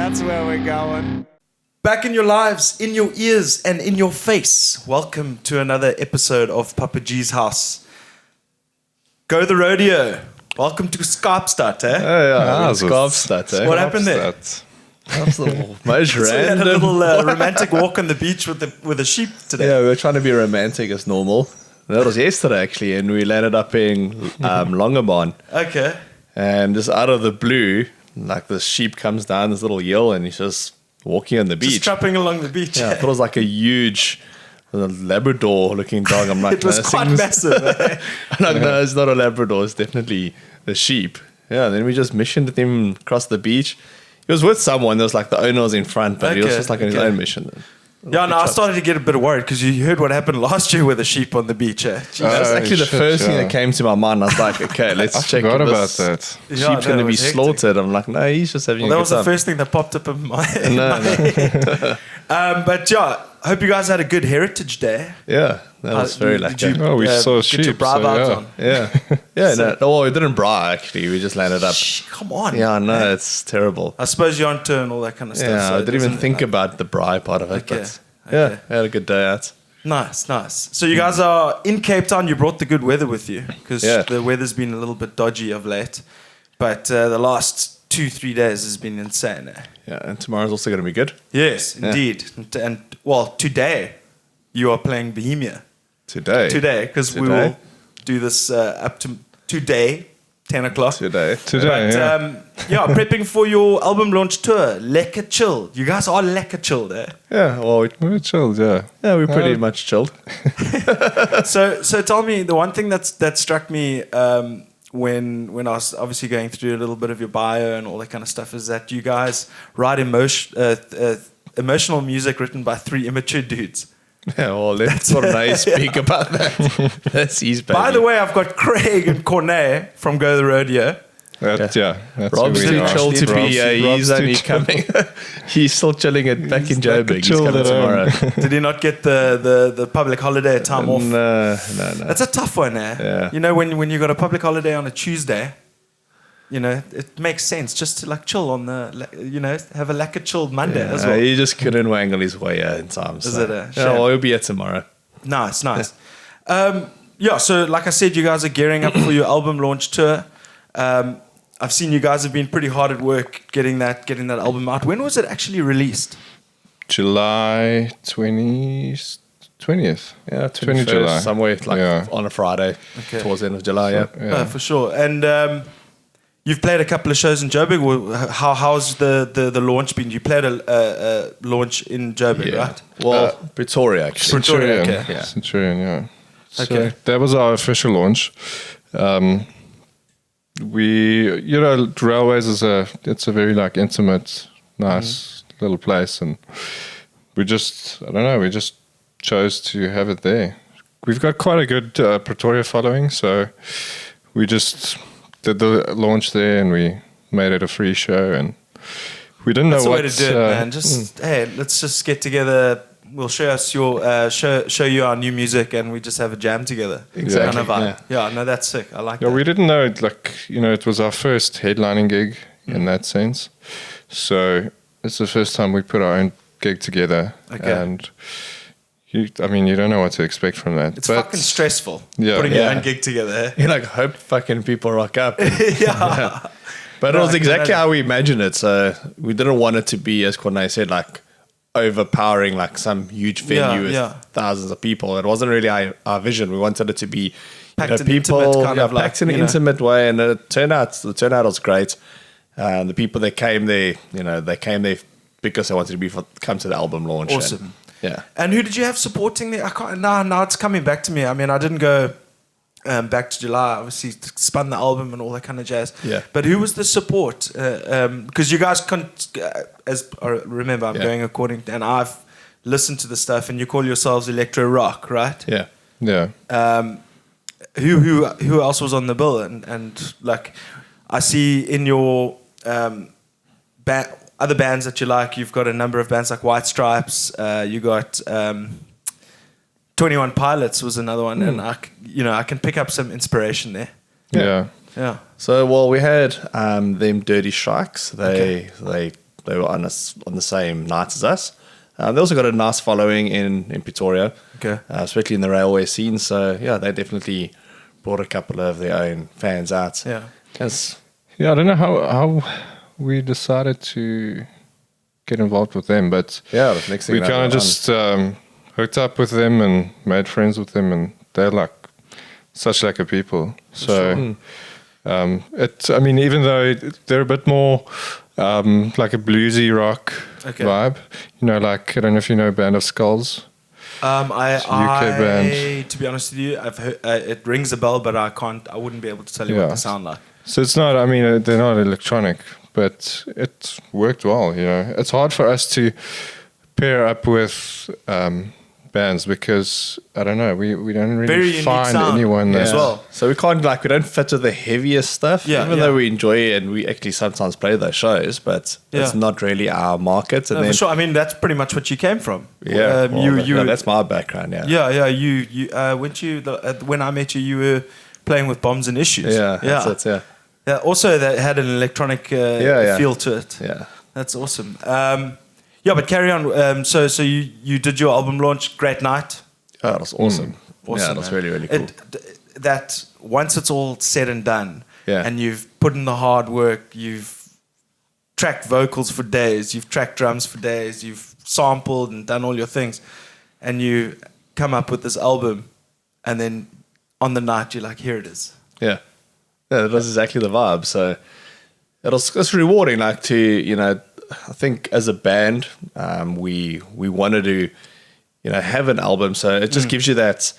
That's where we're going. Back in your lives, in your ears, and in your face. Welcome to another episode of Papa G's house. Go the Rodeo. Welcome to Skarpstad, eh? Skarpstad, eh? What happened there? That's the most So we had a random. little romantic walk on the beach with a sheep today. Yeah, we were trying to be romantic as normal. That was yesterday, actually, and we landed up in Longebaan. Okay. And just out of the blue, like the sheep comes down this little hill, and he's just walking on the Just beach. trapping along the beach. Yeah, I thought it was like a huge Labrador-looking dog. I'm like, It was no, this quite thing's- massive. Eh? I'm like, no, it's not a Labrador. It's definitely a sheep. Yeah, then we just missioned with him across the beach. He was with someone. There was like the owner was in front, but he was Okay, just like on his okay. own mission. Yeah, no, I started to get a bit worried because you heard what happened last year with the sheep on the beach. Eh? Jeez. That's Oh, actually the shit, first thing yeah. that came to my mind. I was like, okay, let's check Forgot if about this that. Yeah, sheep's no, going it to be was hectic. slaughtered. I'm like, no, he's just having Well, that a was good the time. first thing that popped up in my No, head. But yeah, I hope you guys had a good Heritage Day. Yeah, that was very Did lucky. you, Oh, we saw get your sheep, bra so vibes yeah. on? Yeah, yeah. No, we didn't bra actually. We just landed up. Shh, come on. Yeah, no, it's terrible. I suppose you're on tour and all that kind of stuff. Yeah, so I it didn't even doesn't- think about the bra part of it. Okay, But yeah, okay. I had a good day out. Nice, nice. So you guys are in Cape Town. You brought the good weather with you because Yeah. the weather's been a little bit dodgy of late. But the last 2-3 days has been insane. Eh? Yeah, and tomorrow's also going to be good. Yes, Yeah. indeed. And well, today you are playing Bohemia. Today. Today, because we Today? will do this up to today, 10 o'clock. Today. Today, But yeah, prepping for your album launch tour, Lekker Chilled. You guys are Lekker Chilled, eh? Yeah, well, We're chilled, yeah. we're pretty much chilled. So tell me, the one thing that struck me when I was obviously going through a little bit of your bio and all that kind of stuff is that you guys write emotional music written by 3 immature dudes. Yeah, well, let's sort of speak about that. That's his baby. By the way, I've got Craig and Corne from Go the Rodeo. That's Rob's who we too are. chilled to be. He's Rob's only too chilled. coming. He's still chilling back in Joburg. He's chilled coming at home. tomorrow. Did he not get the public holiday time off? No. That's a tough one, eh? Yeah. You know, when you got a public holiday on a Tuesday, you know, it makes sense just to like chill on have a Lekker Chilled Monday as well. He just couldn't wangle his way out in time. Is So. it a Yeah, shame? well, he'll be here tomorrow. Nice. Yeah, so like I said, you guys are gearing up for your album launch tour. I've seen you guys have been pretty hard at work getting that album out. When was it actually released? July 20th. Yeah, 20 21st, July. somewhere like Yeah. on a Friday, Okay. towards the end of July. Yeah. Yeah. For sure. And you've played a couple of shows in Joburg. How's the launch been? You played a launch in Joburg, right? Well, Pretoria actually. Pretoria, Centurion. okay. Yeah. Centurion, yeah. Okay. So that was our official launch. Railways it's a very like intimate, nice little place, and we just chose to have it there. We've got quite a good Pretoria following, so we just did the launch there, and we made it a free show, and we didn't That's know the what way to do it, man. Just hey, let's just get together. We'll show us your show you our new music, and we just have a jam together. Exactly, Kind of vibe. Yeah, no, that's sick. I like Yeah, that. we didn't know, it was our first headlining gig in that sense. So it's the first time we put our own gig together. Okay. And you don't know what to expect from that. It's But fucking stressful Yeah. putting your Yeah. own gig together. You like hope fucking people rock up. Yeah. But No, it was I exactly can how we imagined it. So we didn't want it to be, as Corne said, like overpowering, like some huge venue with thousands of people. It wasn't really our vision. We wanted it to be Packed in people intimate kind of like, packed in an you know. intimate way, and the turnout was great. The people that came there, they came there because they wanted to come to the album launch. Awesome. And, yeah. And who did you have supporting there? I can't. Now it's coming back to me. I mean, I didn't go back to July. Obviously, spun the album and all that kind of jazz. Yeah. But who was the support? Because you guys, remember, I'm Yeah. going according, and I've listened to the stuff, and you call yourselves electro rock, right? Yeah. yeah. Who else was on the bill? And like, I see in your other bands that you like, you've got a number of bands like White Stripes. You got 21 Pilots was another one, and I can pick up some inspiration there. Yeah. Yeah. So, well, we had them Dirty Sharks. They they were on the same night as us. They also got a nice following in Pretoria, especially in the railway scene. So yeah, they definitely brought a couple of their own fans out. Yeah. I don't know how we decided to get involved with them, but the next thing we kind of just hooked up with them and made friends with them, and they're like such like a people. So I mean, even though they're a bit more like a bluesy rock vibe, you know, like I don't know if you know Band of Skulls. It's a UK band. To be honest with you, I've heard, it rings a bell, but I wouldn't be able to tell you what they sound like. So it's not, I mean, they're not electronic, but it worked well, you know. It's hard for us to pair up with bands because, I don't know, we don't really find anyone as well. So we don't fit with the heaviest stuff, even though we enjoy it and we actually sometimes play those shows, but it's not really our market. And for sure. I mean, that's pretty much what you came from. Yeah, that's my background, when I met you, you were playing with Bombs and Issues. That's it. Yeah, also that had an electronic feel to it. Yeah. That's awesome. But carry on. So you did your album launch, great night. Oh, that was awesome. Yeah, that was really, really cool. That once it's all said and done, and you've put in the hard work, you've tracked vocals for days, you've tracked drums for days, you've sampled and done all your things, and you come up with this album, and then on the night you're like, here it is. Yeah, that was exactly the vibe. So it's rewarding, like to, you know, I think as a band, we wanted to, you know, have an album. So it just gives you that.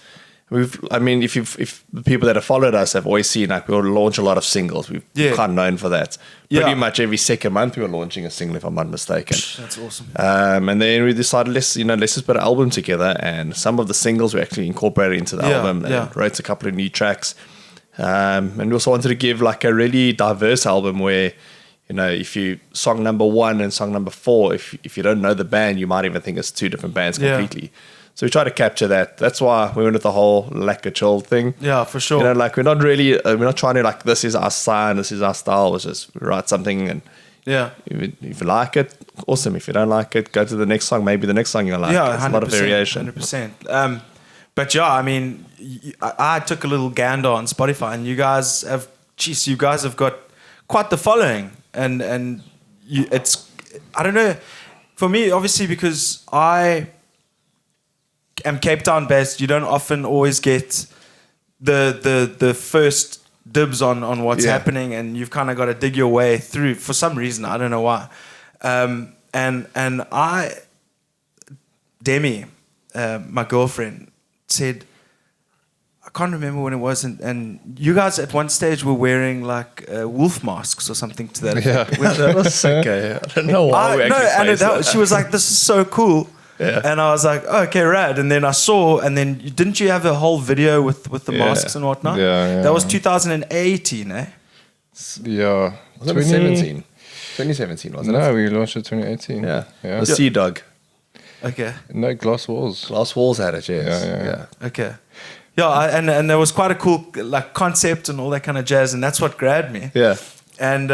If the people that have followed us have always seen, like, we'll launch a lot of singles. We're kind of known for that. Pretty much every second month we were launching a single, if I'm not mistaken. That's awesome. And then we decided, let's just put an album together. And some of the singles we actually incorporated into the album and wrote a couple of new tracks. And we also wanted to give like a really diverse album where, you know, if you song number 1 and song number 4, if you don't know the band, you might even think it's 2 different bands completely. So we try to capture that. That's why we went with the whole Lekker Chilled thing. Yeah, for sure. You know, like we're not trying to like, this is our sound, this is our style. It's just write something and if you like it, awesome. If you don't like it, go to the next song. Maybe the next song you'll like. Yeah, it's a lot of variation. 100%. But yeah, I mean, I took a little gander on Spotify, and you guys have got quite the following, and it's, I don't know, for me, obviously, because I am Cape Town based, you don't often always get the first dibs on what's happening, and you've kind of got to dig your way through for some reason. I don't know why. And Demi, my girlfriend, said, I can't remember when it was, and you guys at one stage were wearing like wolf masks or something to that effect. That was okay. I don't know why she was like, this is so cool. Yeah. And I was like, oh, okay, rad. And then I saw, and then didn't you have a whole video with the masks and whatnot? Yeah. That was 2018, eh? Yeah. Was it 2017? 2017, wasn't it? No, we launched it 2018. Yeah. The Sea Dog. Okay. No, Glass Walls. Glass Walls had it, yes. Yeah. Okay. Yeah, and there was quite a cool like concept and all that kind of jazz, and that's what grabbed me. Yeah. And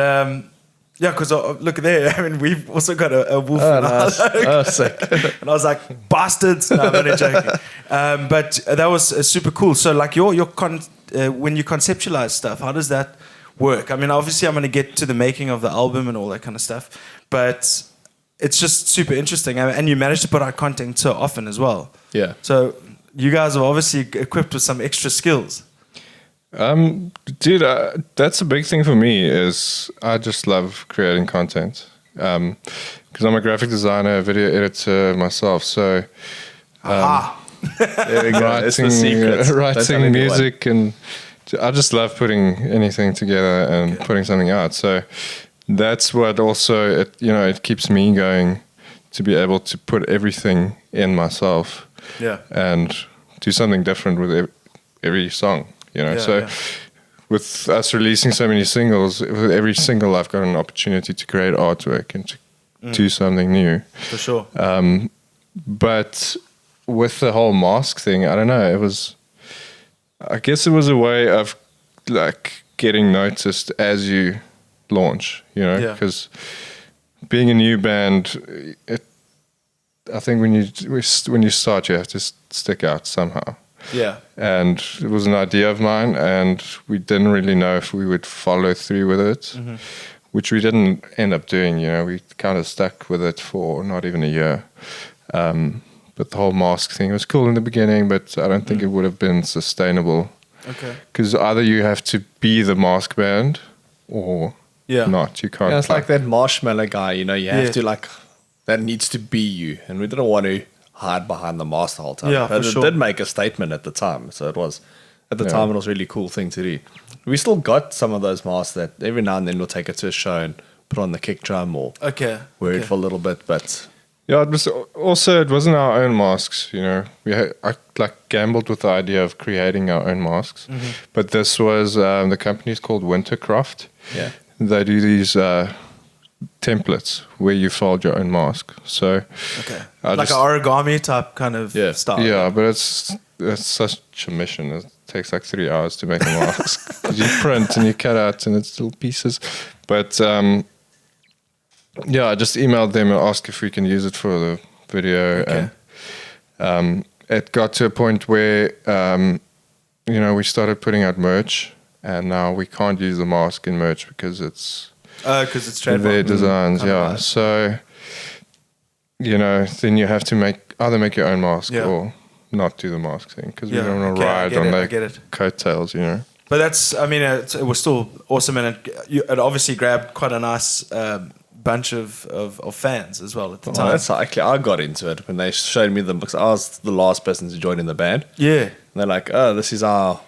because look there, I mean, we've also got a wolf. Oh, nice. Oh, sick. And I was like, bastards. No, I'm only joking. But that was super cool. So like when you conceptualize stuff, how does that work? I mean, obviously I'm going to get to the making of the album and all that kind of stuff, but it's just super interesting. And you manage to put out content so often as well. Yeah. So you guys are obviously equipped with some extra skills. Dude, that's a big thing for me. Is I just love creating content because I'm a graphic designer, video editor myself. So there we go. writing music, and I just love putting anything together and putting something out. So that's what also it keeps me going, to be able to put everything in myself. Yeah. And do something different with every song. With us releasing so many singles, with every single I've got an opportunity to create artwork and to do something new. For sure. But with the whole mask thing, I don't know, I guess it was a way of like getting noticed as you launch, because being a new band, I think when you start, you have to stick out somehow. Yeah. And it was an idea of mine, and we didn't really know if we would follow through with it, which we didn't end up doing. We kind of stuck with it for not even a year. But the whole mask thing was cool in the beginning, but I don't think it would have been sustainable. Okay. Because either you have to be the mask band or not. You can't. Yeah, it's like that marshmallow guy, you have to that needs to be you. And we didn't want to hide behind the mask the whole time. Yeah, but for it sure. did make a statement at the time. So it was, at the time, it was a really cool thing to do. We still got some of those masks that every now and then we'll take it to a show and put on the kick drum or wear it for a little bit. But yeah, it was also, it wasn't our own masks, I gambled with the idea of creating our own masks. But this was, the company's called Wintercraft. Yeah. They do these templates where you fold your own mask. So like an origami type kind of style. Yeah, but it's such a mission. It takes like 3 hours to make a mask. 'Cause you print and you cut out and it's little pieces. But I just emailed them and asked if we can use it for the video. And it got to a point where we started putting out merch, and now we can't use the mask in merch because it's trademark. Their designs, So, then you have to either make your own mask or not do the mask thing, because we don't want to ride on their coattails, But that's, it was still awesome, and it obviously grabbed quite a nice bunch of fans as well at the time. That's how I got into it when they showed me them, because I was the last person to join in the band. Yeah. And they're like, oh, this is our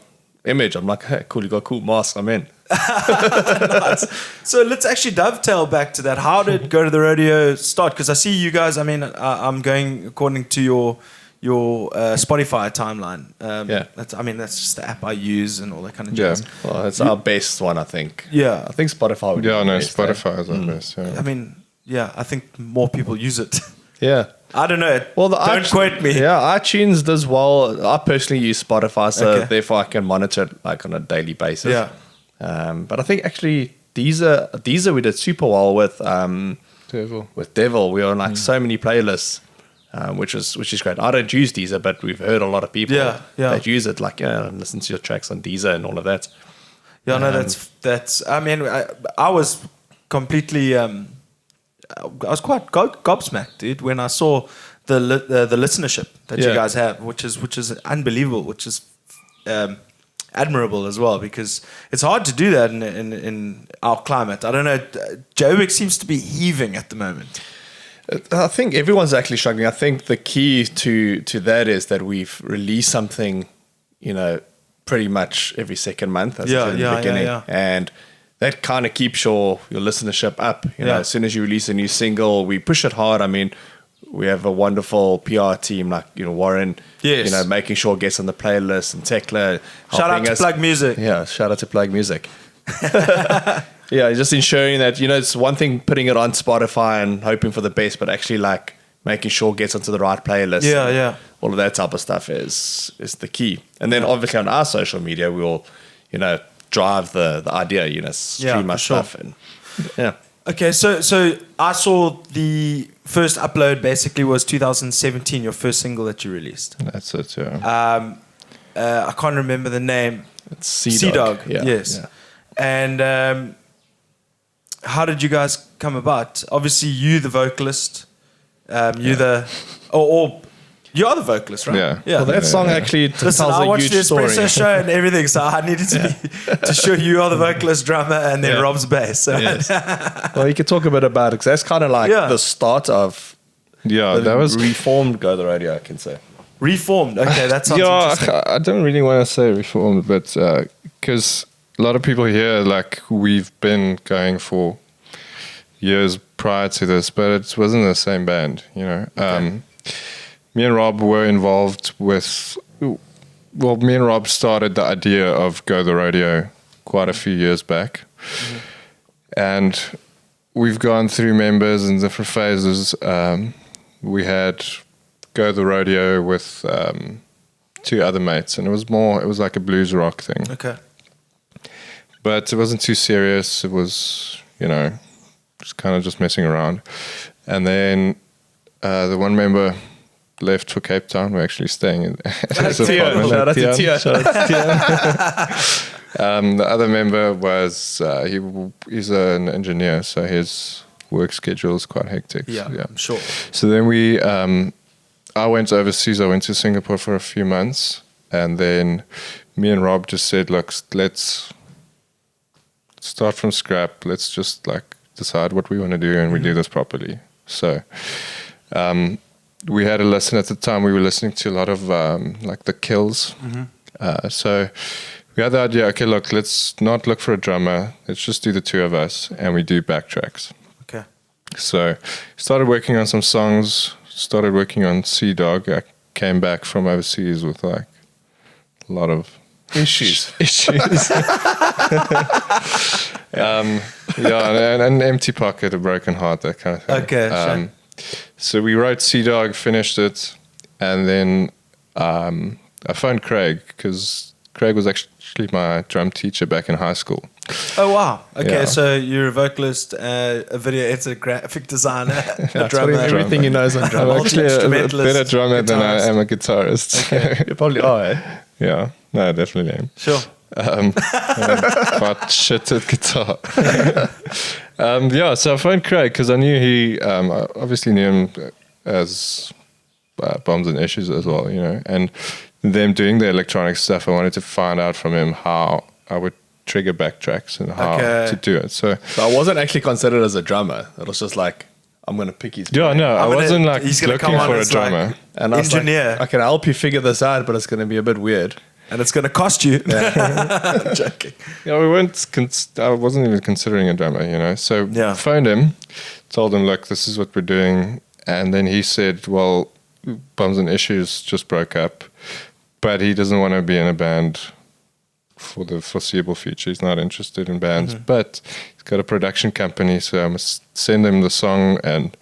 image. I'm like, hey, cool, you got a cool mask, I'm in. Nice. So let's actually dovetail back to that. How did Go to the Rodeo start? Because I see you guys, I'm going according to your Spotify timeline. That's just the app I use and all that kind of jazz. Well, it's our best one, I think. Yeah. I think Spotify would be the best, Spotify is our best, I think more people use it. Yeah. I don't know. Well, don't quote me. Yeah, iTunes does well. I personally use Spotify, so therefore I can monitor it on a daily basis. Yeah. But I think actually Deezer we did super well with Devil. With Devil, we were on so many playlists, which is great. I don't use Deezer, but we've heard a lot of people that use it, and listen to your tracks on Deezer and all of that. Yeah, no, that's. I was completely. I was quite gobsmacked, dude, when I saw the listenership that you guys have, which is unbelievable, which is admirable as well, because it's hard to do that in our climate. I don't know. Joburg seems to be heaving at the moment. I think everyone's actually struggling. I think the key to that is that we've released something, pretty much every second month, as I said in the beginning, and that kind of keeps your listenership up. As soon as you release a new single, we push it hard. We have a wonderful PR team like Warren, making sure it gets on the playlist, and Tekla. Shout out to Plug Music. Yeah, shout out to Plug Music. Yeah, just ensuring that it's one thing putting it on Spotify and hoping for the best, but actually making sure it gets onto the right playlist. Yeah. All of that type of stuff is the key. And then obviously on our social media, we will, drive the idea, stream our stuff. And Okay, so I saw the first upload basically was 2017, your first single that you released. That's it, yeah. I can't remember the name. It's Sea-Dog. Yes. Yeah. And how did you guys come about? Obviously, you the vocalist, you are the vocalist, right? Yeah. Well, that song actually tells I a watched huge the story. Espresso show and everything, so I needed to show you are the vocalist, drummer, and then Rob's bass. So. Yes. Well, you could talk a bit about it, because that's kind of like the start of that was reformed Go the Rodeo, I can say. Reformed. Okay, that sounds interesting. I don't really want to say reformed, but because a lot of people here, we've been going for years prior to this, but it wasn't the same band, Okay. Me and Rob were involved with. Well, me and Rob started the idea of Go the Rodeo quite a few years back, and we've gone through members in different phases. We had Go the Rodeo with 2 other mates, and it was like a blues rock thing. Okay. But it wasn't too serious. It was, just kind of just messing around. And then the one member left for Cape Town. We're actually staying in his apartment. Shout out to Tia. The other member was he's an engineer, so his work schedule is quite hectic. Yeah, I'm sure. So then I went overseas. I went to Singapore for a few months, and then me and Rob just said, look, let's start from scrap. Let's just like decide what we want to do, and we do this properly. So we had a listen at the time. We were listening to a lot of like the Kills. So we had the idea, okay, look, let's not look for a drummer. Let's just do the two of us, and we do backtracks. Okay. So started working on some songs, started working on Sea Dog. I came back from overseas with like a lot of Issues. An empty pocket, a broken heart, that kind of thing. Okay, sure. So we wrote Sea Dog, finished it, and then I phoned Craig, because Craig was actually my drum teacher back in high school. Oh, wow. Okay, Yeah. so you're a vocalist, a video editor, graphic designer, a drummer. Everything he knows on drums. I'm actually a Multi-instrumentalist, better drummer than I guitarist. am a guitarist. You probably are, eh? Yeah, no, I definitely am. Sure. Quite shit at guitar. So I phoned Craig because I knew I obviously knew him as Bombs and Issues as well, you know, and them doing the electronic stuff. I wanted to find out from him how I would trigger backtracks and how to do it. So I wasn't actually considered as a drummer. It was just like, I'm going to pick his yeah, no, I wasn't like he's gonna looking come on for a as, like, drummer. and I was engineer. like, I can help you figure this out, but it's going to be a bit weird. And it's going to cost you. I'm joking. Yeah, we weren't. I wasn't even considering a drummer, you know. So Yeah. phoned him, told him, look, this is what we're doing, and then he said, well, Bums and Issues just broke up, but he doesn't want to be in a band for the foreseeable future. He's not interested in bands, but he's got a production company, so I must send him the song, and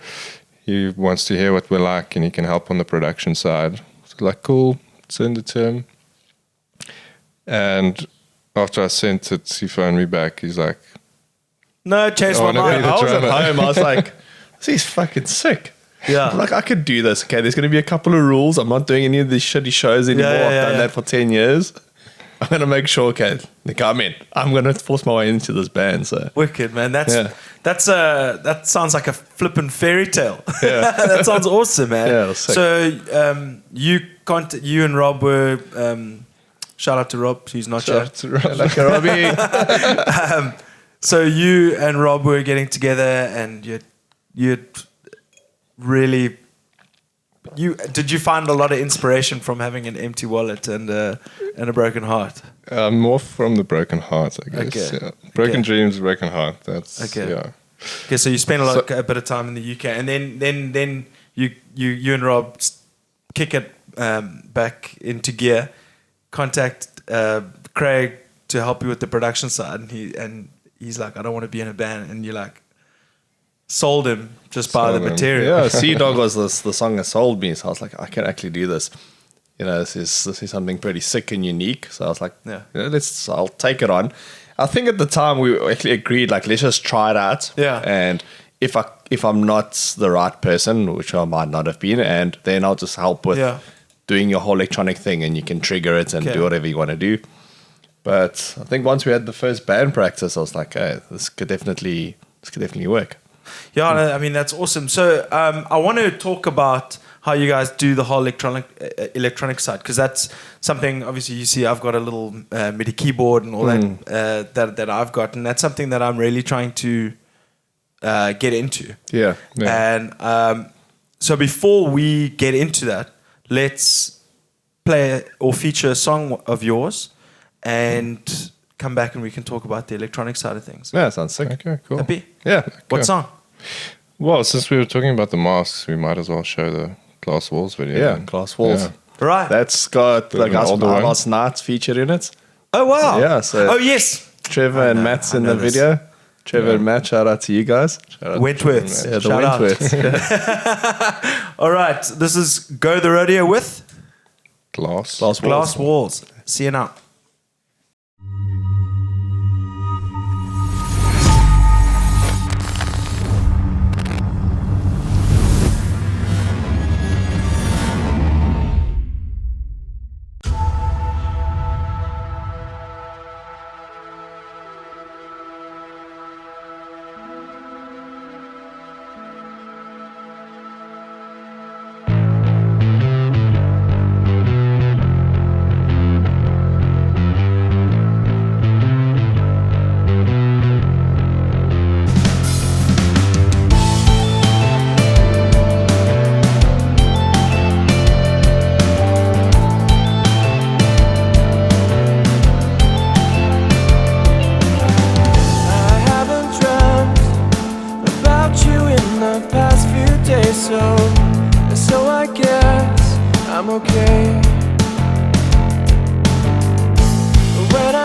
he wants to hear what we like, and he can help on the production side. So like, cool, send it to him. And after I sent it, he phoned me back. He's like, No, change I my wanna be mind. the I was at drummer. home. I was like, "This is fucking sick." Yeah. I'm like, I could do this. Okay, there's going to be a couple of rules. I'm not doing any of these shitty shows anymore. Yeah, I've done yeah. that for 10 years. I'm going to make sure, okay, like, I'm in. I'm going to force my way into this band. So Wicked, man. That sounds like a flippin' fairy tale. Yeah. That sounds awesome, man. Yeah, it was sick. So you and Rob were shout out to Rob, who's not here. like a Robbie. So you and Rob were getting together, and you'd really. Did you find a lot of inspiration from having an empty wallet and a broken heart? more from the broken heart, I guess. Okay. Yeah. Broken Okay. dreams, broken heart. That's Okay. yeah. Okay, so you spent a bit of time in the UK, and then you and Rob kick it back into gear. Contact Craig to help you with the production side, and he's like, I don't want to be in a band, and you're like, sold him just by the Sold him. material. Yeah, Sea Dog was the song that sold me. So I was like, I can actually do this. You know, this is something pretty sick and unique. So I was like, Yeah. you know, I'll take it on. I think at the time we actually agreed, like, let's just try it out. Yeah. And if I'm not the right person, which I might not have been, and then I'll just help with doing your whole electronic thing, and you can trigger it and Okay. do whatever you want to do. But I think once we had the first band practice, I was like, hey, this could definitely work. Yeah, I mean, that's awesome. So I want to talk about how you guys do the whole electronic side, because that's something, obviously, you see I've got a little MIDI keyboard and all that I've got, and that's something that I'm really trying to get into. Yeah. And so before we get into that, let's play or feature a song of yours and come back and we can talk about the electronic side of things. Yeah, sounds sick. Okay, cool. Happy? Yeah. What song? Well, since we were talking about the masks, we might as well show the Glass Walls video. Yeah, then. Glass Walls. Yeah. Right. That's got like an older one. last night's featured in it. Oh, wow. Yeah, so- oh, yes. Trevor and Matt's in the this. video. Trevor and Matt, shout out to you guys. Shout out Wentworths. Yeah, the Shout out. Wentworths. All right. This is Go the Rodeo with Glass. Glass Walls. See you now.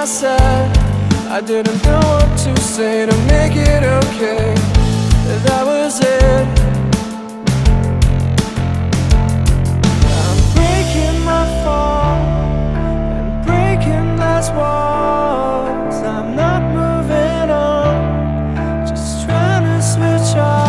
said. I didn't know what to say to make it okay. That was it. I'm breaking my fall and breaking glass walls. I'm not moving on, just trying to switch off.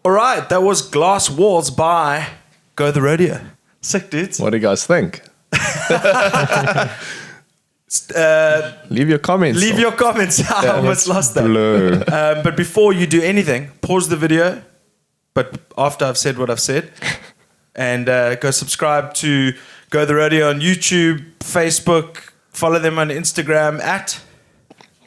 All right, that was Glass Walls by Go the Rodeo. Sick, dudes. What do you guys think? Leave your comments. Leave your comments. I almost lost that. But before you do anything, pause the video. But after I've said what I've said, and go subscribe to Go the Rodeo on YouTube, Facebook. Follow them on Instagram at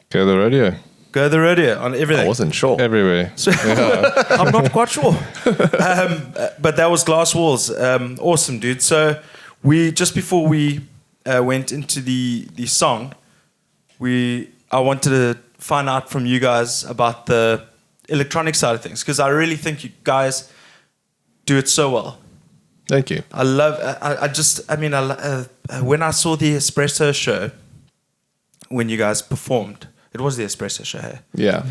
Go the Rodeo. Go the Rodeo on everything. I wasn't sure. Everywhere. So, I'm not quite sure. But that was Glass Walls. Awesome, dude. So we just before we went into the song, I wanted to find out from you guys about the electronic side of things, because I really think you guys do it so well. Thank you. I love. When I saw the Espresso show, when you guys performed. It was the Espresso show, hey? Yeah.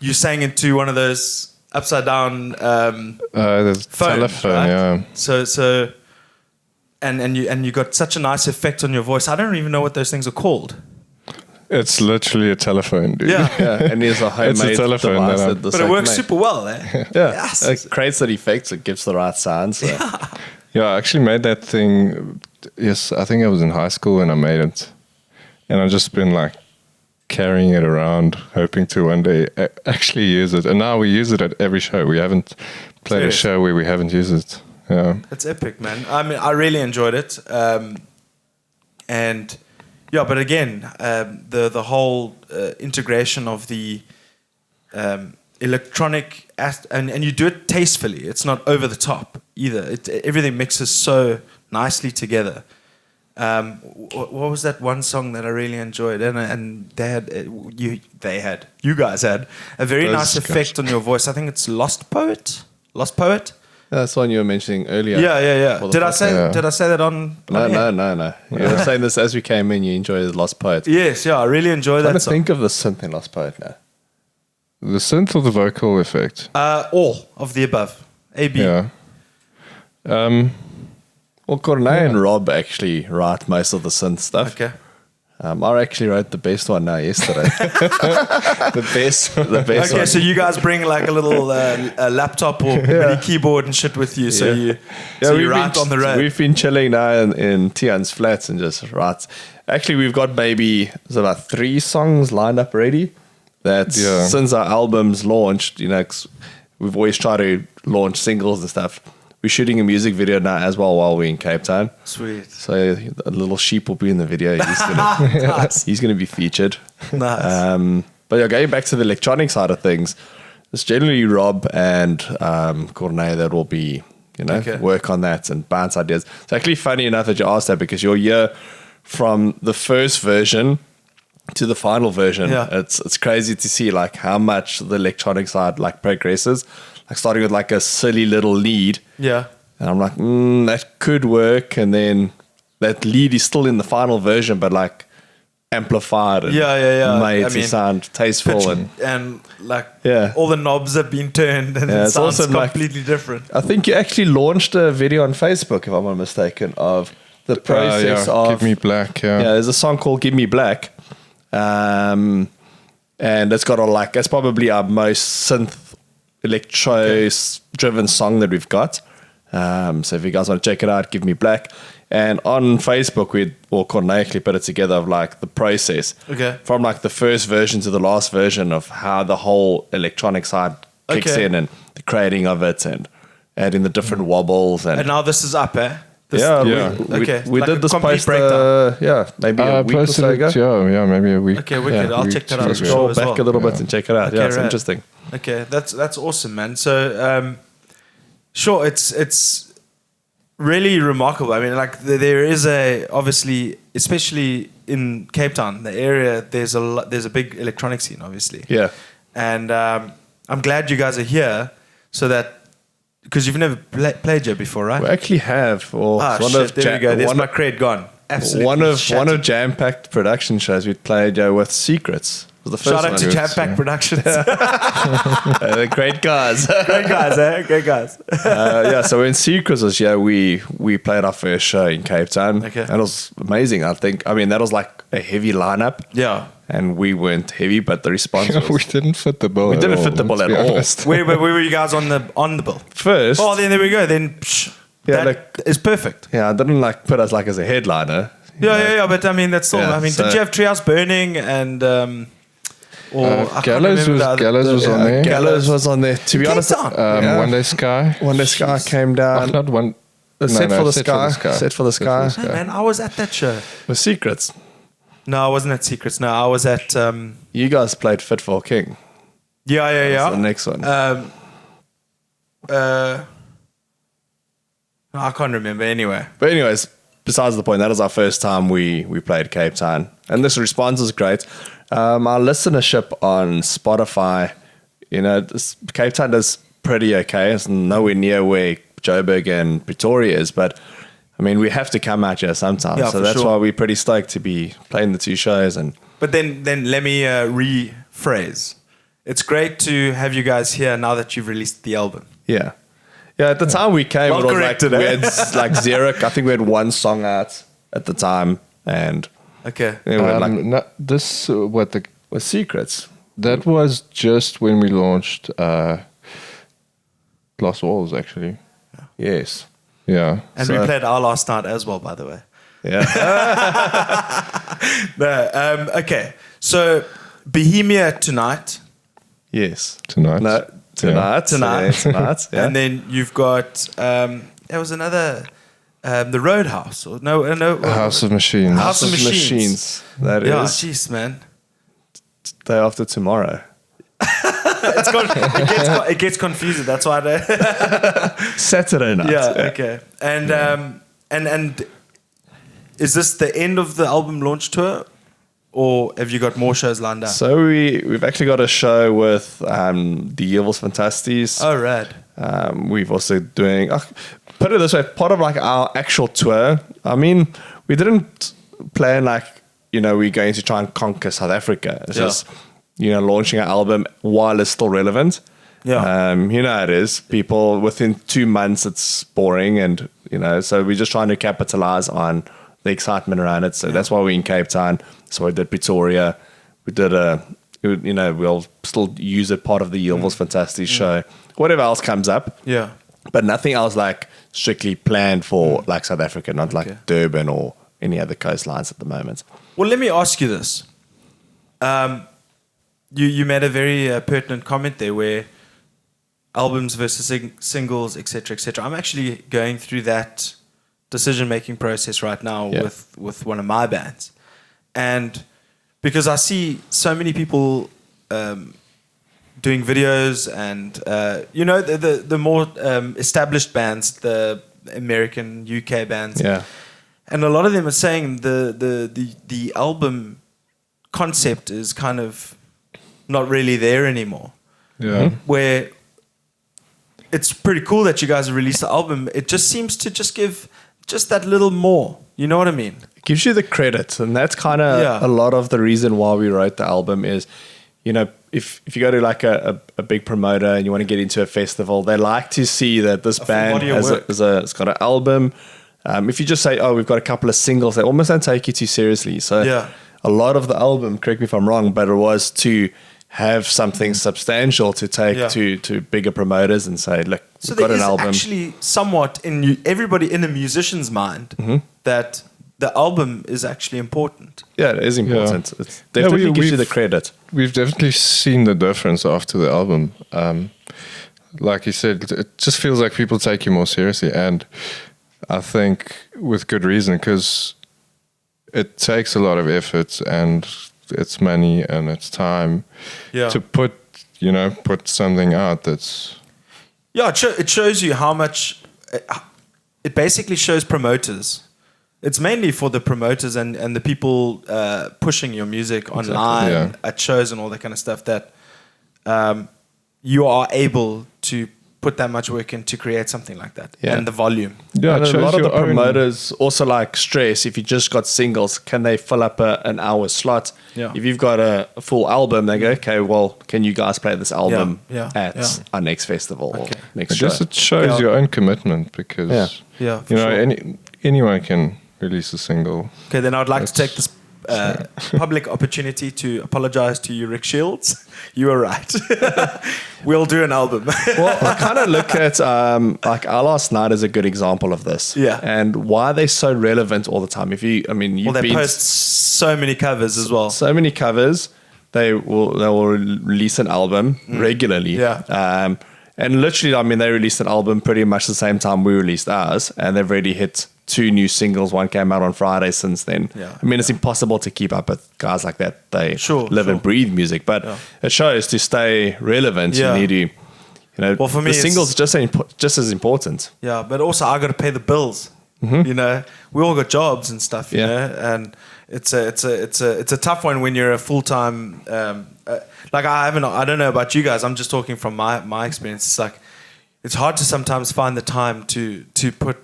You sang into one of those upside down there's phones, telephone, right? yeah. So and you got such a nice effect on your voice. I don't even know what those things are called. It's literally a telephone, dude. Yeah. And there's a homemade telephone device that that but it works super well, eh? Yeah. Yes. It creates that effect. It gives the right sound. So. Yeah, I actually made that thing. Yes, I think I was in high school when I made it. And I've just been like carrying it around, hoping to one day actually use it. And now we use it at every show. We haven't played a show where we haven't used it. Yeah. It's epic, man. I mean, I really enjoyed it. And yeah, but again, the whole integration of the electronic and you do it tastefully. It's not over the top either. Everything mixes so nicely together. What was that one song that I really enjoyed? And you guys had a very nice effect on your voice. I think it's Lost Poet. Lost Poet. That's one you were mentioning earlier. Yeah. For the Did I podcast. say Did I say that on? No, on air? no. You were saying this as we came in. You enjoyed Lost Poet. Yes, I really enjoy I'm trying that to song. think of the synth in Lost Poet now. The synth or the vocal effect? All of the above. AB. Yeah. Well, Corne and Rob actually write most of the synth stuff. Okay. I actually wrote the best one now yesterday. the best Okay, one. so you guys bring like a little a laptop or MIDI keyboard and shit with you, so you write on the road. We've been chilling now in Tian's flats and just write. Actually, we've got maybe about 3 songs lined up already. That's since our album's launched, 'cause we've always tried to launch singles and stuff. We're shooting a music video now as well while we're in Cape Town. Sweet. So a little sheep will be in the video. He's gonna be featured. Nice. But yeah, going back to the electronic side of things, it's generally Rob and Corne that will be, work on that and bounce ideas. It's actually funny enough that you asked that because you'll hear from the first version to the final version. Yeah. It's crazy to see like how much the electronic side like progresses. Like starting with like a silly little lead. Yeah. And I'm like, that could work. And then that lead is still in the final version, but like amplified and made to sound tasteful. And like Yeah. all the knobs have been turned and it it's sounds also like- completely different. I think you actually launched a video on Facebook, if I'm not mistaken, of the process of... Give Me Black, Yeah, there's a song called Give Me Black. And it's got it's probably our most synth electro-driven song that we've got. So if you guys want to check it out, Give Me Black. And on Facebook, Corne actually put it together of like the process. Okay. From like the first version to the last version of how the whole electronic side kicks in and the creating of it and adding the different wobbles. And now this is up, eh? we Like did a this complete post, breakdown. maybe a week or posted so ago. it, maybe a week. Okay, wicked. Yeah, I'll week, check that 2 out. ago. Sure. Scroll as back well. a little bit and check it out. Okay, It's right. interesting. Okay, that's awesome, man. So, sure, it's really remarkable. I mean, like there is obviously, especially in Cape Town, the area, there's a big electronic scene, obviously. Yeah. And I'm glad you guys are here, so that because you've never played here before, right? We actually have. There we go. There's my cred gone. Absolutely. One of Jam Packed production shows we played with Secrets. Was the first Shout out one. to Jam Pack Productions. The great guys. Great guys, eh? Great guys. So when Secrets was here, we played our first show in Cape Town. Okay. And it was amazing. I mean, that was like a heavy lineup. Yeah. And we weren't heavy, but the response was... We didn't fit the bill. We didn't fit the bill at all. Where were you guys on the bill? First. Oh, then there we go. Then that is perfect. Yeah, I didn't put us as a headliner. Yeah. But I mean, that's still. Yeah, did you have Treehouse Burning and I can't Gallows remember the Gallows was on there. Gallows was on there. To be Cape honest, Town. One Day Sky. One Day Sky came down. Not one. Set for the Sky. Set for the Sky. Yeah, man, I was at that show. With Secrets. No, I wasn't at Secrets. No, I was at. You guys played Fit for a King. Yeah. That's the next one. I can't remember anyway. But anyways, besides the point, that is our first time we played Cape Town. And this response is great. Our listenership on Spotify, Cape Town is pretty okay. It's nowhere near where Joburg and Pretoria is, but I mean, we have to come out here sometimes. Yeah, so for that's sure. why we're pretty stoked to be playing the 2 shows. But then let me rephrase. It's great to have you guys here now that you've released the album. Yeah. Yeah, at the time we came, Well it was corrected, we eh? had like zero. I think we had 1 song out at the time. And Okay. we had With Secrets. That was just when we launched Glass Walls, actually. Yes. Yeah. And we played our last night as well, by the way. Yeah. No, okay. So Bohemia tonight. Yes. Tonight. No, tonight. Tonight. Tonight. Yeah. And then you've got there was another the Roadhouse or no House of Machines. House of Machines. That Yeah, is jeez, man. day after tomorrow. It gets confusing. That's why. Saturday night. Yeah. Okay. And and is this the end of the album launch tour? or have you got more shows lined up? So we've actually got a show with the Evils Fantasties. Oh, rad. We've also doing, put it this way, part of like our actual tour. I mean, we didn't plan like, we're going to try and conquer South Africa. It's just, launching an album while it's still relevant. Yeah. You know how it is. People within 2 months, it's boring, and so we're just trying to capitalize on the excitement around it. So that's why we're in Cape Town. So we did Pretoria. We did we'll still use it part of the Evils Fantastic show. Whatever else comes up. Yeah. But nothing else like strictly planned for like South Africa, not like Durban or any other coastlines at the moment. Well, let me ask you this. You made a very pertinent comment there where albums versus singles, etc., etc. I'm actually going through that decision-making process right now with one of my bands. And because I see so many people doing videos and, the more established bands, the American, UK bands. Yeah. And a lot of them are saying the album concept is kind of not really there anymore. Yeah. Where it's pretty cool that you guys have released the album. It just seems to just give just that little more. You know what I mean? It gives you the credit, and that's kind of a lot of the reason why we wrote the album is, if you go to like a big promoter and you want to get into a festival, they like to see that this band it's got an album. If you just say, we've got a couple of singles, they almost don't take you too seriously. So a lot of the album, correct me if I'm wrong, but it was to have something substantial to take to bigger promoters and say, look, so we've got an album. So actually somewhat in everybody in a musician's mind that the album is actually important. Yeah, it is important. Yeah. It definitely gives you the credit. We've definitely seen the difference after the album. Like you said, it just feels like people take you more seriously, and I think with good reason, because it takes a lot of effort and it's money and it's time to put something out that's... Yeah, it shows you how much... It basically shows promoters. It's mainly for the promoters and the people pushing your music online at shows and all that kind of stuff that you are able to put that much work in to create something like that and the volume. Yeah, and a lot of the promoters also like stress if you just got singles, can they fill up an hour slot? Yeah. If you've got a full album, they go, okay, well, can you guys play this album at our next festival or next show? I guess it shows your own commitment because anyone can release a single. Okay, then I'd like to take this public opportunity to apologize to you, Rick Shields. You were right. We'll do an album. Well, I kind of look at like Our Last Night as a good example of this. Yeah. And why they're so relevant all the time. They post so many covers as well. So many covers. They will release an album regularly. Yeah. And literally, they released an album pretty much the same time we released ours, and they've already hit 2 new singles. One came out on Friday since then. Yeah, it's impossible to keep up with guys like that. They live and breathe music, but it shows to stay relevant. You need to, well, for me, the singles just as important. Yeah, but also I got to pay the bills. Mm-hmm. We all got jobs and stuff. You know, and it's a tough one when you're a full time. Like I don't know about you guys. I'm just talking from my experience. It's like it's hard to sometimes find the time to put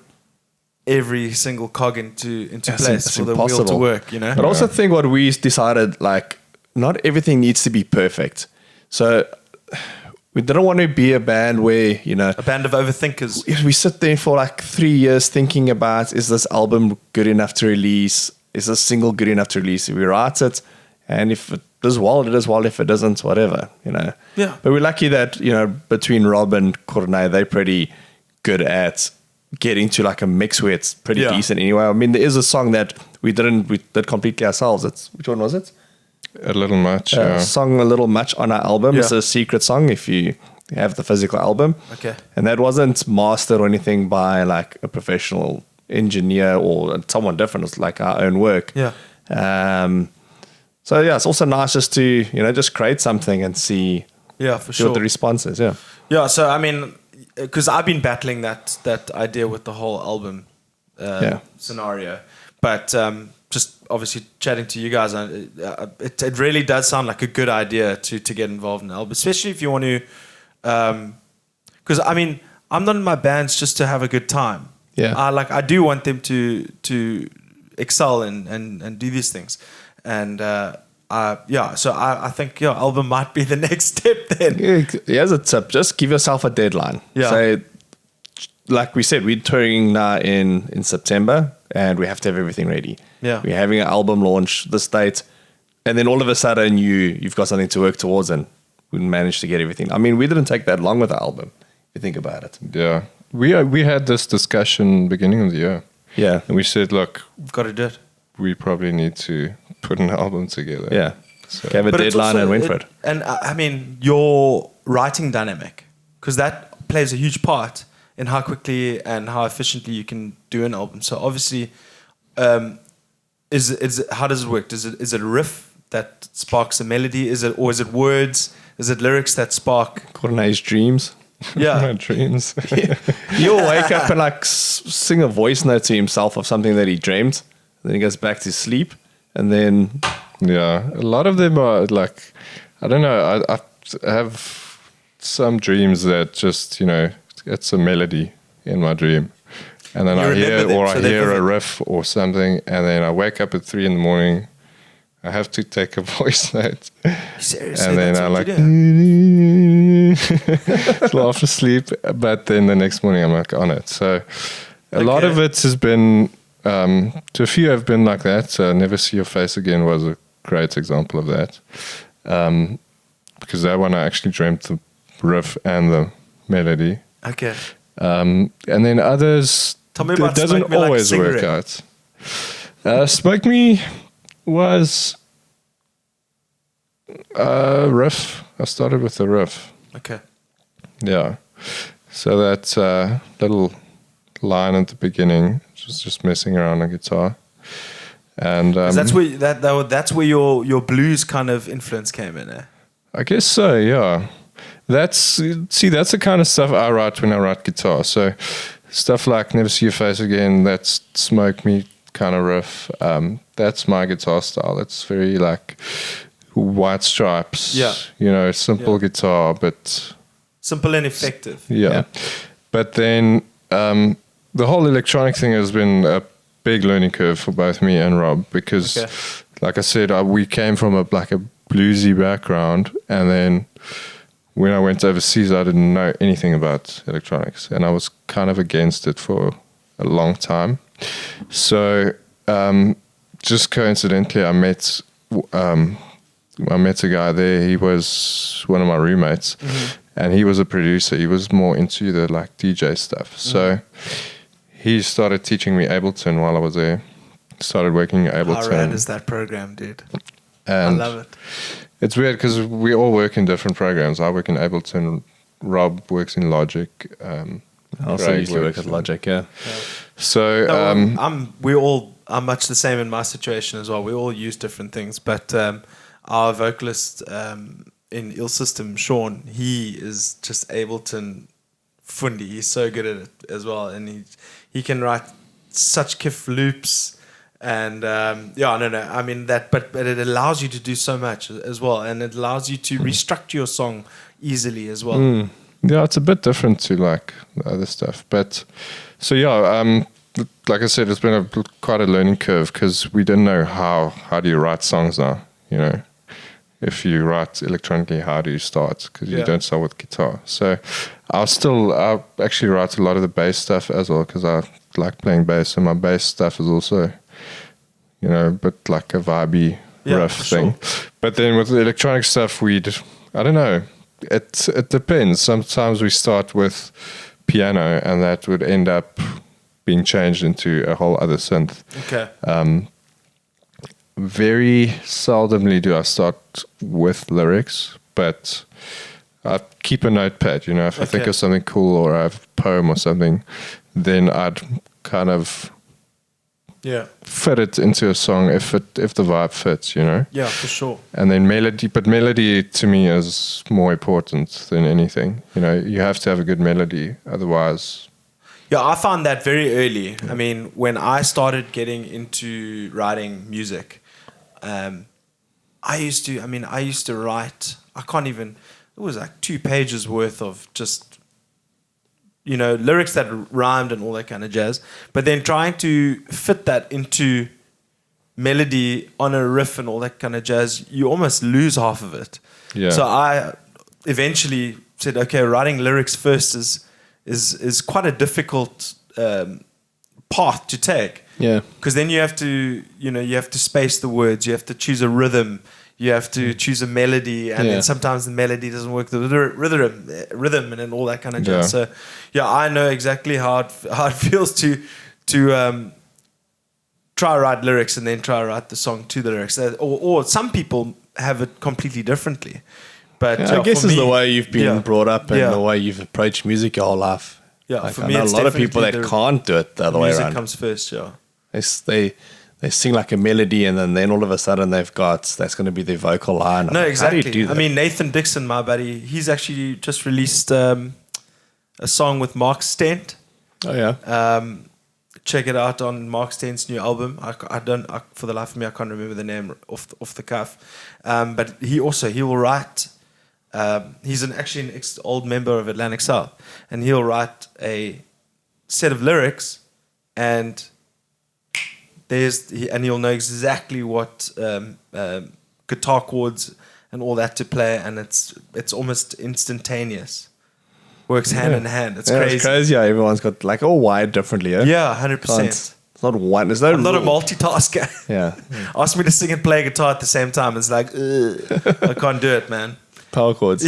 every single cog into place for the wheel to work, But I also think what we decided, like, not everything needs to be perfect. So we didn't want to be a band where, a band of overthinkers. We sit there for like 3 years thinking about, is this album good enough to release? Is this single good enough to release? We write it, and if it does well, it does well. If it doesn't, whatever, Yeah. But we're lucky that, between Rob and Corne, they're pretty good at getting to like a mix where it's pretty decent anyway. There is a song that we did completely ourselves. Which one was it? A Little Much. Song A Little Much on our album. It's a secret song if you have the physical album. Okay. And that wasn't mastered or anything by like a professional engineer or someone different. It's like our own work. Yeah. So it's also nice just to, just create something and see for sure what the response is. Yeah. So because I've been battling that idea with the whole album scenario, but just obviously chatting to you guys, it really does sound like a good idea to get involved in an album, especially if you want to. Because I mean, I'm not in my bands just to have a good time. Yeah. I do want them to excel and do these things, and so I think album might be the next step then. Here's a tip: just give yourself a deadline. Yeah. So, like we said, we're touring now in September, and we have to have everything ready. Yeah. We're having an album launch this date, and then all of a sudden you've got something to work towards, and we managed to get everything. I mean, we didn't take that long with the album, if you think about it. Yeah. We had this discussion beginning of the year. Yeah. And we said, look, We've got to do it. we probably need to put an album together. Yeah. So, Have a But it's deadline also- and went for it. And I mean, your writing dynamic, because that plays a huge part in how quickly and how efficiently you can do an album. So obviously, how does it work? Is it a riff that sparks a melody? Is it words? Is it lyrics that spark? Corne's dreams. Yeah. my dreams. He'll wake up and like sing a voice note to himself of something that he dreamed. Then he goes back to sleep, and then Yeah, a lot of them are like, I don't know. I have some dreams that just, it's a melody in my dream, and then You I remember hear them, or so I they're hear a vivid. riff or something, and then I wake up at 3 a.m. I have to take a voice note, Seriously, and then that's I what like you do? fall off to sleep. But then the next morning I'm like on it. So a lot Okay. of it has been. To a few have been like that. Never See Your Face Again was a great example of that. Because that one I actually dreamt the riff and the melody. Okay. And then others, Tell me it about doesn't Smoke Me Like a always work Cigarette. out. Smoke Me was a riff. I started with the riff. Okay. Yeah. So that little line at the beginning was just messing around on guitar. And 'Cause that's where your blues kind of influence came in. I guess so, yeah. That's the kind of stuff I write when I write guitar. So stuff like Never See Your Face Again, that's Smoke Me kind of riff. That's my guitar style. It's very like White Stripes. Yeah. Simple Yeah. guitar, but Simple and effective. yeah. But then the whole electronic thing has been a big learning curve for both me and Rob because, Okay. like I said, we came from a bluesy background, and then when I went overseas, I didn't know anything about electronics, and I was kind of against it for a long time. So, just coincidentally, I met a guy there. He was one of my roommates, and he was a producer. He was more into the DJ stuff. So he started teaching me Ableton while I was there. Started working at Ableton. How rad is that program, dude? And I love it. it's weird because we all work in different programs. I work in Ableton. Rob works in Logic. I also Craig used to work works at Logic, yeah. So I'm much the same in my situation as well. We all use different things, but our vocalist in Ill System, Sean, he is just Ableton fundi. He's so good at it as well, and he can write such kiff loops. And I mean that, but it allows you to do so much as well, and it allows you to restructure your song easily as well. Yeah, it's a bit different to the other stuff. But so yeah, like I said, it's been quite a learning curve because we didn't know how do you write songs now. If you write electronically, how do you start? Because you don't start with guitar. So I actually write a lot of the bass stuff as well because I like playing bass, and my bass stuff is also, a bit like a vibey riff thing. Sure. But then with the electronic stuff, I don't know. It depends. Sometimes we start with piano, and that would end up being changed into a whole other synth. Okay. Very seldomly do I start with lyrics, but I keep a notepad. If I think of something cool or I have a poem or something, then I'd kind of fit it into a song if the vibe fits. Yeah, for sure. And then melody to me is more important than anything. You have to have a good melody, otherwise. Yeah, I found that very early. I mean, when I started getting into writing music, I used to write, it was like 2 pages worth of just, lyrics that rhymed and all that kind of jazz. But then trying to fit that into melody on a riff and all that kind of jazz, you almost lose half of it. Yeah. So I eventually said, okay, writing lyrics first is quite a difficult path to take. Yeah. Because then you have to space the words, you have to choose a rhythm, you have to choose a melody, and then sometimes the melody doesn't work, the rhythm and then all that kind of jazz. So yeah, I know exactly how it feels to try to write lyrics and then try to write the song to the lyrics. Or some people have it completely differently. But I guess for it's me, the way you've been brought up and the way you've approached music your whole life. Yeah, like, for I me, know it's a lot of people that definitely can't do it the other way music around. comes first, yeah. They sing like a melody and then all of a sudden that's going to be their vocal line. No, Like, exactly. How do you do that? I mean, Nathan Dixon, my buddy, he's actually just released a song with Mark Stent. Oh yeah. Check it out on Mark Stent's new album. For the life of me, I can't remember the name off the cuff. But he will write. He's actually an old member of Atlantic South, and he'll write a set of lyrics, and he'll know exactly what guitar chords and all that to play, and it's almost instantaneous. Works hand in hand. It's crazy. It's crazy how everyone's got like all wired differently. Yeah. Yeah, 100%. It's not one. There's no. I'm not a rule. multitasker. Yeah. Ask me to sing and play guitar at the same time. It's like, I can't do it, man. Power chords.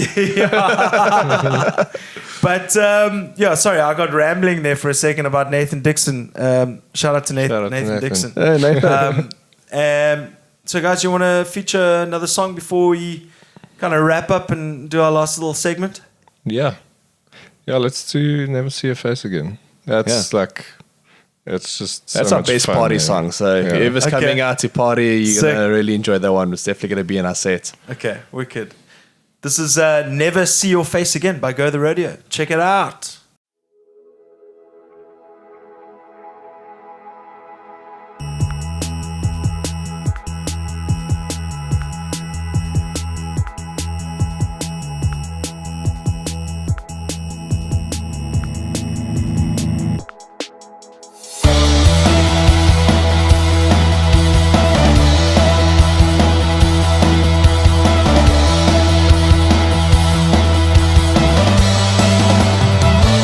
But sorry, I got rambling there for a second about Nathan Dixon. Shout out to Nathan Dixon. Hey, Nathan. So guys, you want to feature another song before we kind of wrap up and do our last little segment? Yeah. Yeah, let's do Never See Your Face Again. That's it's just That's so our much best fun, party yeah. song. So if Yeah. whoever's Okay. coming out to party, you're Sick. going to really enjoy that one. It's definitely going to be in our set. Okay, wicked. This is Never See Your Face Again by Go the Rodeo. Check it out. I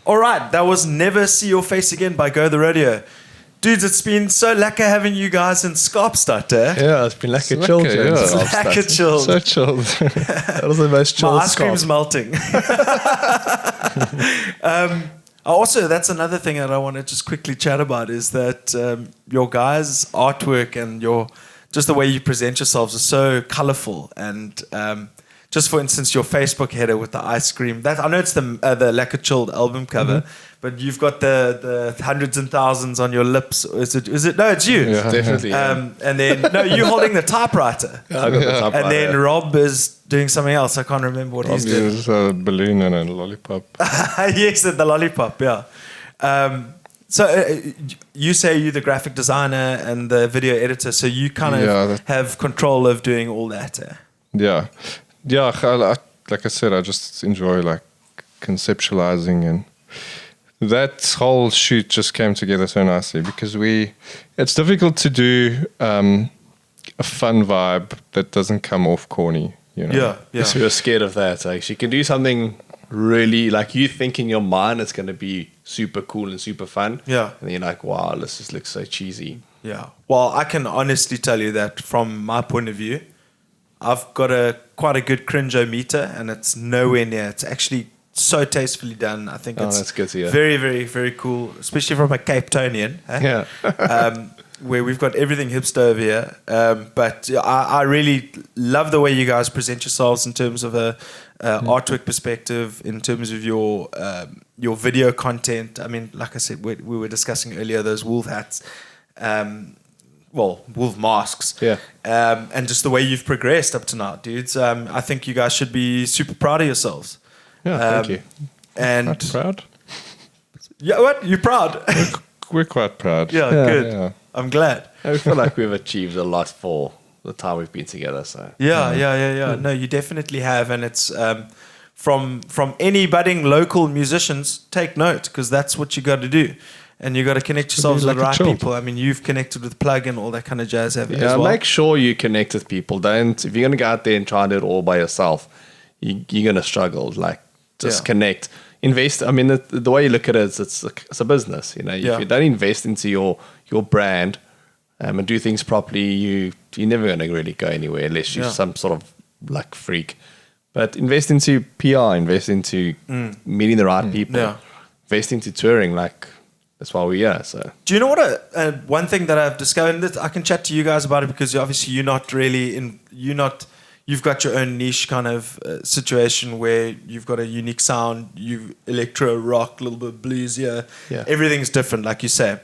All right, that was Never See Your Face Again by Go the Rodeo. Dudes, it's been so lekker having you guys in Kaapstad, eh? Yeah, it's been lekker It's chilled. lekker, yeah. It's Lekker chilled. So chilled. That was the most chilled My ice cream's Kaap. melting. Also, that's another thing that I want to just quickly chat about is that your guys' artwork and just the way you present yourselves is so colorful. And just for instance, your Facebook header with the ice cream. That I know it's the Lekker Chilled album cover, but you've got the hundreds and thousands on your lips. Is it? No, it's you. Yeah. Definitely. Yeah. And then no, you holding the typewriter. I got the top And right then there. Rob is doing something else. I can't remember what he's doing. There's a balloon and a lollipop. Yes, the lollipop, yeah. So you say you're the graphic designer and the video editor, so you kind of have control of doing all that. Yeah. Like I said, I just enjoy like conceptualizing, and that whole shoot just came together so nicely because it's difficult to do a fun vibe that doesn't come off corny, you know? Yeah. Yes, we were scared of that. Like, you can do something really, like you think in your mind it's going to be super cool and super fun. Yeah. And then you're like, wow, this just looks so cheesy. Yeah. Well, I can honestly tell you that from my point of view, I've got quite a good cringe-o-meter, and it's nowhere near. It's actually so tastefully done. I think it's that's good to hear. very, very, very cool, especially from a Cape Townian. Yeah. Where we've got everything hipster over here. But I really love the way you guys present yourselves in terms of a artwork perspective, in terms of your video content. I mean, like I said, we were discussing earlier those wolf hats. Wolf masks. Yeah. And just the way you've progressed up to now, dudes. I think you guys should be super proud of yourselves. Yeah, thank you. And Not proud? yeah, what? You're proud? We're quite proud. Yeah, Yeah. good. Yeah. I'm glad. I feel like we've achieved a lot for the time we've been together. So Yeah. No, you definitely have, and it's from any budding local musicians. Take note, because that's what you got to do, and you got to connect yourselves with the Lekker right Chilled. people. I mean, you've connected with Plug and all that kind of jazz, as yeah, well. make sure you connect with people. Don't, if you're going to go out there and try and do it all by yourself, you're going to struggle. Like, just connect. Invest. I mean, the way you look at it is it's a business. You know, if you don't invest into your brand and do things properly, you're never going to really go anywhere unless you're some sort of luck freak. But invest into PR, invest into meeting the right people, invest into touring. Like, that's why we're here. So, do you know what? One thing that I've discovered, and that I can chat to you guys about it, because obviously you've got your own niche kind of situation where you've got a unique sound, you electro rock, a little bit bluesier. Yeah. Everything's different, like you say.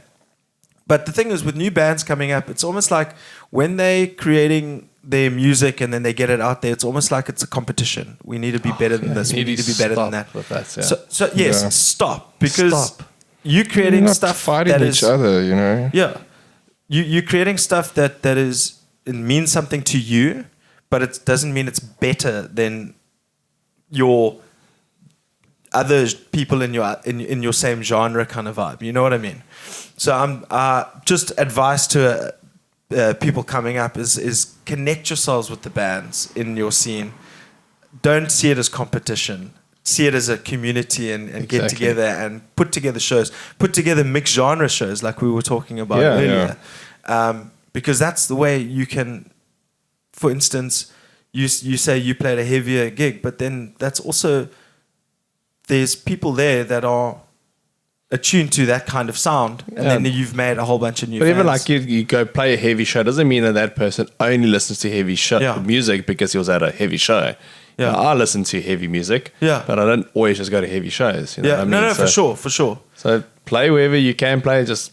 But the thing is, with new bands coming up, it's almost like when they're creating their music and then they get it out there, it's almost like it's a competition. We need to be better than this. We need to be better than that. With that, So yes, stop, because you You're creating not stuff fighting that each is other, you know? yeah. You're creating stuff that is, it means something to you, but it doesn't mean it's better than your other people in your same genre kind of vibe. You know what I mean? So I'm just advice to people coming up is connect yourselves with the bands in your scene. Don't see it as competition. See it as a community and get together and put together shows. Put together mixed genre shows like we were talking about earlier. Because that's the way you can, for instance, you say you played a heavier gig, but then that's also, there's people there that are attuned to that kind of sound, and then you've made a whole bunch of new But fans. even like you go play a heavy show doesn't mean that person only listens to heavy music because he was at a heavy show. Yeah. You know, I listen to heavy music, but I don't always just go to heavy shows. You know what I mean? No, for sure. So play wherever you can play. Just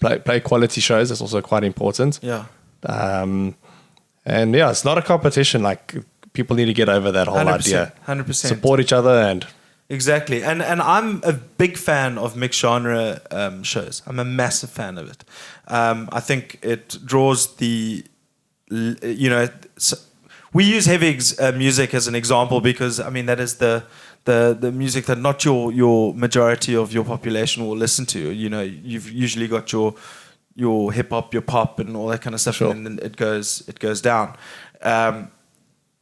play quality shows. That's also quite important. Yeah. And it's not a competition. Like, people need to get over that whole 100%, idea. 100%. Support each other and. Exactly, and I'm a big fan of mixed genre shows. I'm a massive fan of it. I think it draws we use heavy music as an example because I mean that is the music that not your majority of your population will listen to. You know, you've usually got your hip hop, your pop, and all that kind of stuff, and then it goes down.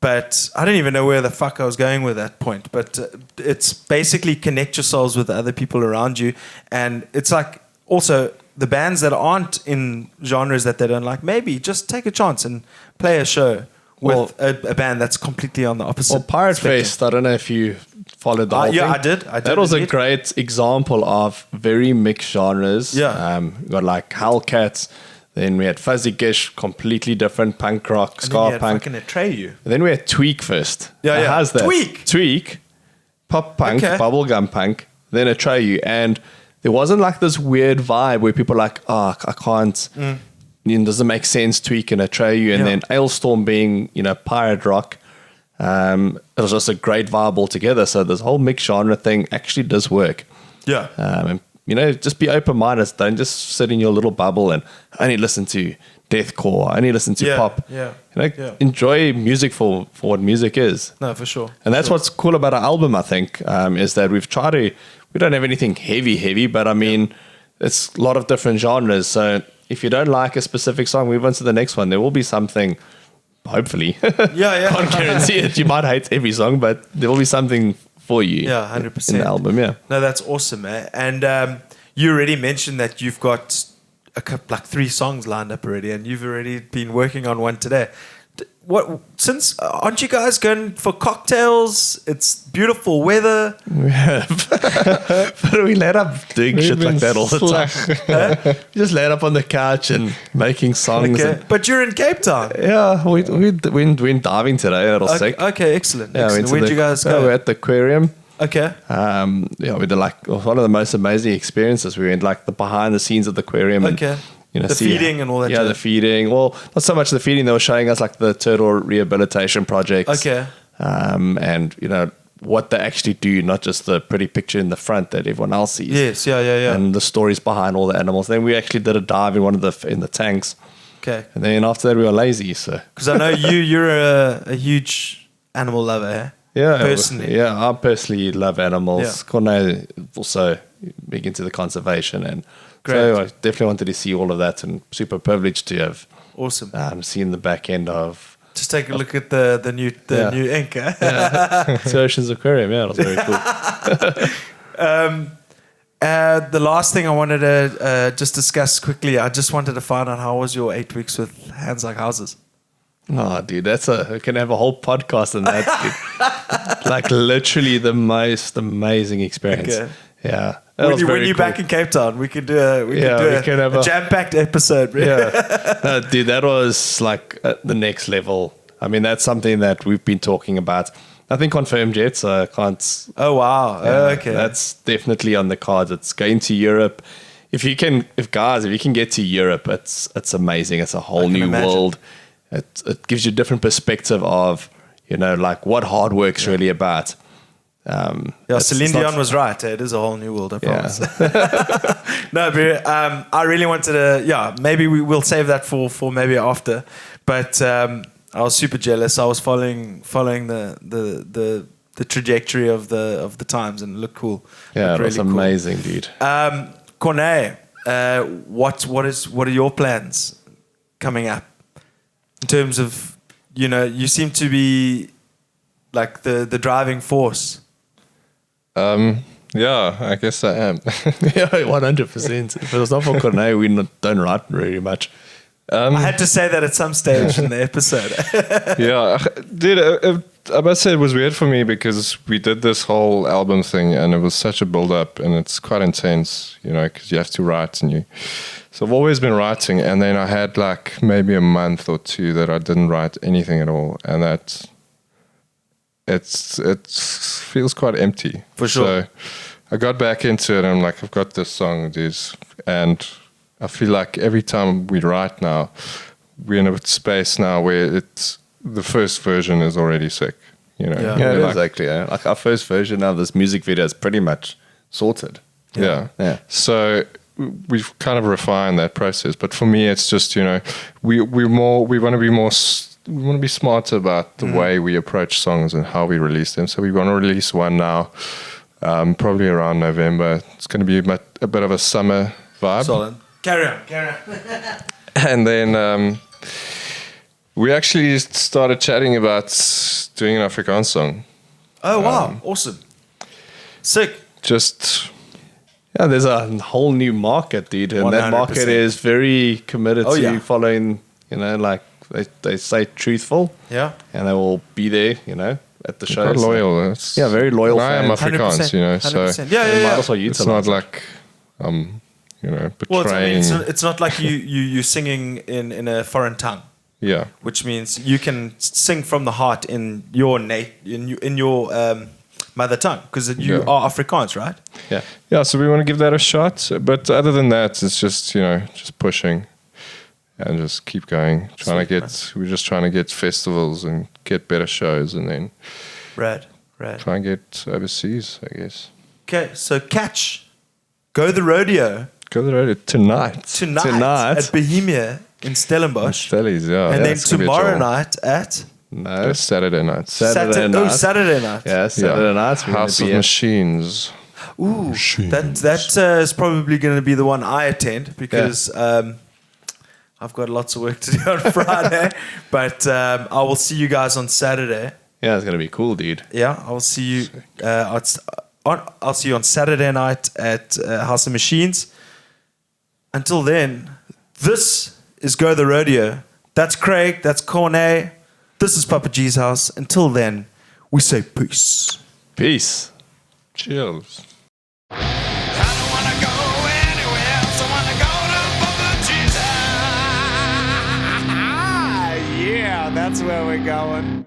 but I don't even know where the fuck I was going with that point. But it's basically connect yourselves with the other people around you, and it's like also the bands that aren't in genres that they don't like, maybe just take a chance and play a show with a band that's completely on the opposite. Well, Pirate spectrum. Fest, I don't know if you followed the whole thing. Yeah, I did. That was a great example of very mixed genres. Yeah. We got like Hellcats, then we had Fuzzy Gish, completely different punk rock, And ska then you had punk. fucking Atreyu. And then we had Tweak first. Yeah, yeah. How's that? Tweak, pop punk, Okay. bubblegum punk, then Atreyu. And there wasn't like this weird vibe where people are like, oh, I can't, it doesn't make sense, Tweak and Atreyu. And Yeah. then Ailstorm being, pirate rock. It was just a great vibe altogether. So this whole mixed genre thing actually does work. Yeah. And, just be open-minded. Don't just sit in your little bubble and only listen to deathcore, only listen to pop. Yeah. Yeah. Enjoy music for what music is. No, for sure. And that's what's cool about our album, I think, is that we've tried to, we don't have anything heavy, but I mean, it's a lot of different genres. So if you don't like a specific song, move on to the next one. There will be something, hopefully. Yeah. Can't guarantee it. You might hate every song, but there will be something for you. Yeah, 100%. In the album, yeah. No, that's awesome, eh? And you already mentioned that you've got a couple, like 3 songs lined up already, and you've already been working on one today. Aren't you guys going for cocktails? It's beautiful weather. We have. But we let up doing shit like that all the time. We just laid up on the couch and making songs. Okay. And, But you're in Cape Town. yeah, we went diving today. That was sick. Okay, excellent. Yeah, excellent. Where'd you guys go? We were at the aquarium. Okay. We did like one of the most amazing experiences. We went like the behind the scenes of the aquarium. And, Okay. The feeding and all that. Yeah, jazz. the feeding. Well, not so much the feeding. They were showing us like the turtle rehabilitation projects. Okay. And what they actually do, not just the pretty picture in the front that everyone else sees. Yes. Yeah. And the stories behind all the animals. Then we actually did a dive in one of the tanks. Okay. And then after that we were lazy. So Because I know you're a huge animal lover, eh? yeah, Personally. I personally love animals. Yeah. Corne also big into the conservation, and Great. so I definitely wanted to see all of that, and super privileged to have Awesome. seen the back end of Just take a look at the new new ink. Eh? Sea Ocean's Aquarium. Yeah, it was very cool. The last thing I wanted to just discuss quickly, I just wanted to find out how was your 8 weeks with Hands Like Houses? Oh, dude, we can have a whole podcast on that. Dude. Like literally the most amazing experience. Okay. Yeah. When you're back in Cape Town, we could do we can have a a- jam-packed episode. Really. Yeah. Dude, that was like the next level. I mean, that's something that we've been talking about. Nothing confirmed yet, so I can't. Oh wow. Yeah, Okay. That's definitely on the cards. It's going to Europe. If you can get to Europe, it's amazing. It's a whole new imagine. world. It gives you a different perspective of, like what hard work's really about. Celine Dion was right. It is a whole new world, I promise. No, but I really wanted to. Maybe we'll save that for maybe after. But I was super jealous. I was following the trajectory of the times, and it looked cool. Yeah, Looked it was really cool. amazing, dude. Corne, what are your plans coming up in terms of, you seem to be like the driving force. Yeah, I guess I am. Yeah, 100%. If it was not for Corne, we don't write very much. I had to say that at some stage in the episode. Yeah, dude, I must say it was weird for me because we did this whole album thing and it was such a build-up and it's quite intense, because you have to write so I've always been writing, and then I had like maybe a month or 2 that I didn't write anything at all, and that it feels quite empty. For sure. So I got back into it and I'm like, I've got this song, dude, and I feel like every time we write now, we're in a space now where the first version is already sick. Yeah. Yeah, it Like- is actually. Yeah. Like our first version of this music video is pretty much sorted. Yeah. Yeah. So we've kind of refined that process. But for me, it's just, we want to be smarter about the way we approach songs and how we release them. So we want to release one now, probably around November. It's going to be a bit of a summer vibe. Solid. Carry on. And then We actually started chatting about doing an Afrikaans song. Oh wow, awesome, sick. Just Yeah, there's a whole new market, dude, and that 100%. market is very committed Oh, to yeah. following, like they say truthful, Yeah, and they will be there, at the shows. quite loyal. It's, Yeah, very loyal I am fans. Afrikaans, 100%. Yeah, They might yeah. also It's utilize not it. like Well, betraying. it's not like you singing in a foreign tongue, Yeah, which means you can sing from the heart in your in your mother tongue because you Yeah. are Afrikaans, right? Yeah. yeah. So we want to give that a shot. But other than that, it's just just pushing and just keep going. We're just trying to get festivals and get better shows, and then Rad. try and get overseas, I guess. Okay, so Go the Rodeo Go the rodeo tonight. tonight at Bohemia in Stellenbosch, Stellies, yeah. and then it's gonna be a tomorrow chill. night at No. Saturday night. Saturday night. Oh, Saturday night. Yeah, Saturday night. We're House of gonna be Machines. Ooh, that is probably going to be the one I attend because I've got lots of work to do on Friday. But I will see you guys on Saturday. Yeah, it's gonna be cool, dude. Yeah, I'll see you. I'll see you on Saturday night at House of Machines. Until then, this is Go the Rodeo. That's Craig. That's Corne. This is Papa G's house. Until then, we say peace. Peace. Chills. I don't wanna go anywhere else. I wanna go to Papa G's. Yeah, that's where we're going.